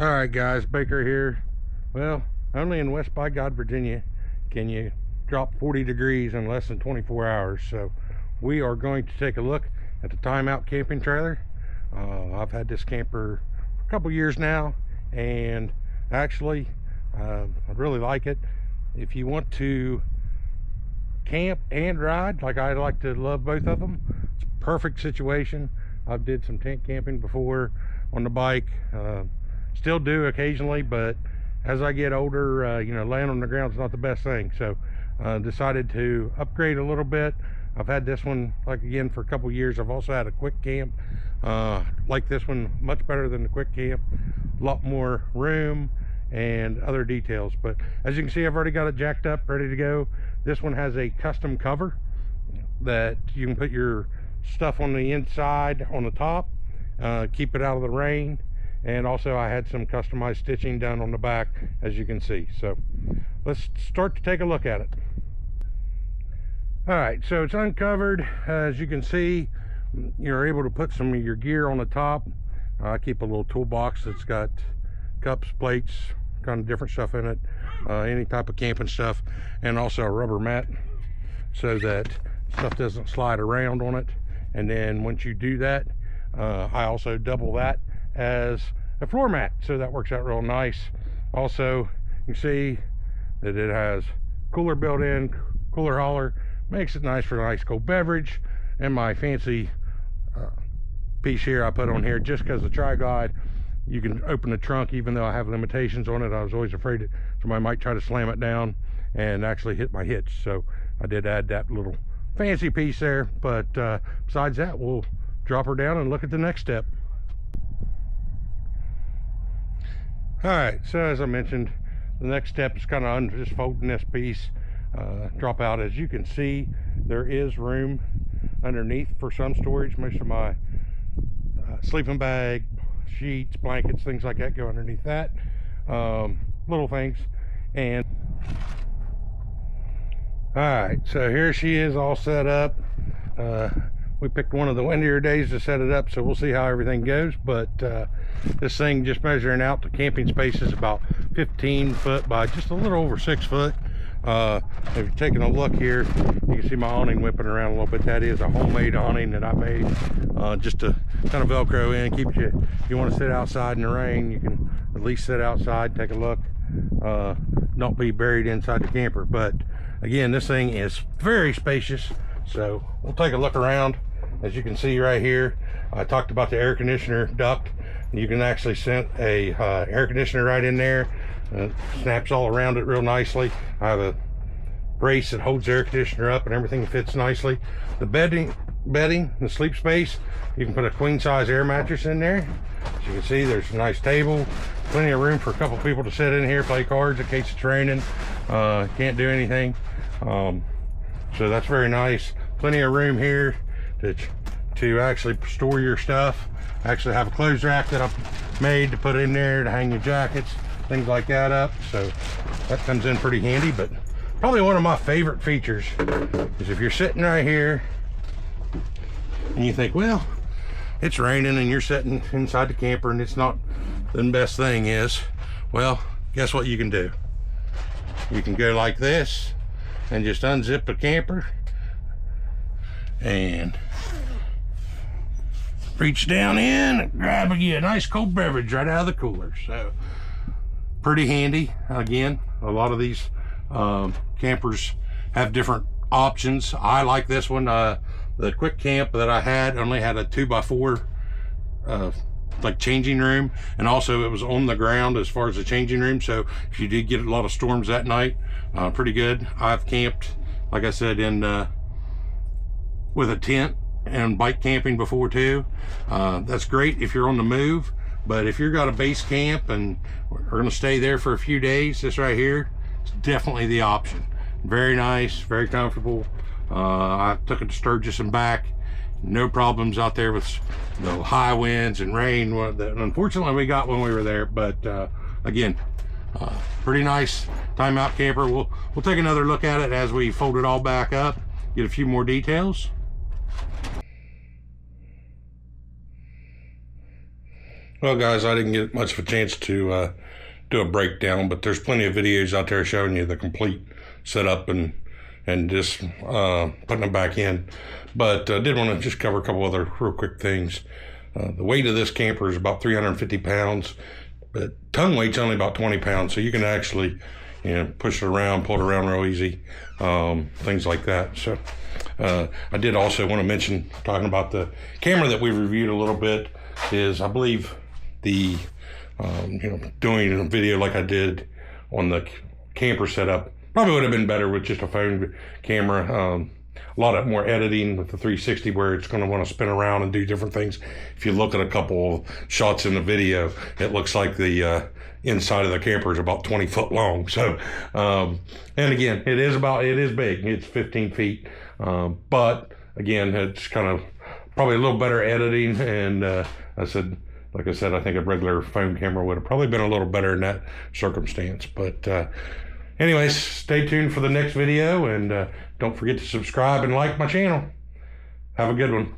All right, guys, Baker here. Well, only in West by God, Virginia can you drop 40 degrees in less than 24 hours. So we are going to take a look at the Timeout camping trailer. I've had this camper for a couple years now, and actually I really like it. If you want to camp and ride, like I like to love both of them, it's a perfect situation. I've did some tent camping before on the bike, still do occasionally, but as I get older, you know, laying on the ground is not the best thing. So decided to upgrade a little bit. I've had this one, like, again, for a couple years. I've also had a quick camp. Like this one much better than the quick camp. A lot more room and other details. But as you can see, I've already got it jacked up, ready to go. This one has a custom cover that you can put your stuff on the inside on the top, keep it out of the rain. And also I had some customized stitching done on the back, as you can see. So let's start to take a look at it. All right, so it's uncovered. As you can see, you're able to put some of your gear on the top. I keep a little toolbox that's got cups, plates, kind of different stuff in it, any type of camping stuff, and also a rubber mat so that stuff doesn't slide around on it. And then once you do that, I also double that as a floor mat, so that works out real nice. Also, you can see that it has cooler built in, cooler hauler, makes it nice for a nice cold beverage. And my fancy piece here I put on here just because the tri-glide, you can open the trunk. Even though I have limitations on it, I was always afraid that somebody might try to slam it down and actually hit my hitch, so I did add that little fancy piece there. But besides that, we'll drop her down and look at the next step. All right, so as I mentioned, the next step is kind of just folding this piece, drop out. As you can see, there is room underneath for some storage. Most of my sleeping bag, sheets, blankets, things like that go underneath that. Little things. And all right, so here she is all set up. We picked one of the windier days to set it up, so we'll see how everything goes. But this thing, just measuring out, the camping space is about 15 foot by just a little over 6 foot. If you're taking a look here, you can see my awning whipping around a little bit. That is a homemade awning that I made, just to kind of Velcro in, keep you, if you want to sit outside in the rain, you can at least sit outside, take a look, not be buried inside the camper. But again, this thing is very spacious, so we'll take a look around. As you can see right here, I talked about the air conditioner duct. You can actually send a air conditioner right in there. Snaps all around it real nicely. I have a brace that holds the air conditioner up, and everything fits nicely. The bedding, the sleep space, you can put a queen size air mattress in there. As you can see, there's a nice table, plenty of room for a couple people to sit in here, play cards in case it's raining, can't do anything. So that's very nice. Plenty of room here to actually store your stuff. I actually have a clothes rack that I've made to put in there to hang your jackets, things like that up. So that comes in pretty handy. But probably one of my favorite features is if you're sitting right here and you think, well, it's raining, and you're sitting inside the camper and it's not the best thing is, well, guess what you can do? You can go like this and just unzip the camper and reach down in and grab you a nice cold beverage right out of the cooler. So pretty handy. Again, a lot of these campers have different options. I like this one. The quick camp that I had only had a 2x4 like changing room, and also it was on the ground as far as the changing room, so if you did get a lot of storms that night, pretty good. I've camped, like I said, in with a tent and bike camping before too. That's great if you're on the move, but if you've got a base camp and we're going to stay there for a few days, this right here is definitely the option. Very nice, very comfortable. I took it to Sturgis and back, no problems out there with the high winds and rain that unfortunately we got when we were there. But again, pretty nice Timeout camper. We'll take another look at it as we fold it all back up, get a few more details. Well, guys, I didn't get much of a chance to do a breakdown, but there's plenty of videos out there showing you the complete setup and just putting them back in. But I did want to just cover a couple other real quick things. The weight of this camper is about 350 pounds, but tongue weight's only about 20 pounds, so you can actually, push it around, pull it around real easy, things like that. So I did also want to mention, talking about the camera that we reviewed a little bit, is I believe the doing a video like I did on the camper setup probably would have been better with just a phone camera. A lot of more editing with the 360, where it's going to want to spin around and do different things. If you look at a couple of shots in the video, it looks like the inside of the camper is about 20 foot long. So, and again, it is big. It's 15 feet. But again, it's kind of probably a little better editing. And like I said, I think a regular phone camera would have probably been a little better in that circumstance. But anyways, stay tuned for the next video, and don't forget to subscribe and like my channel. Have a good one.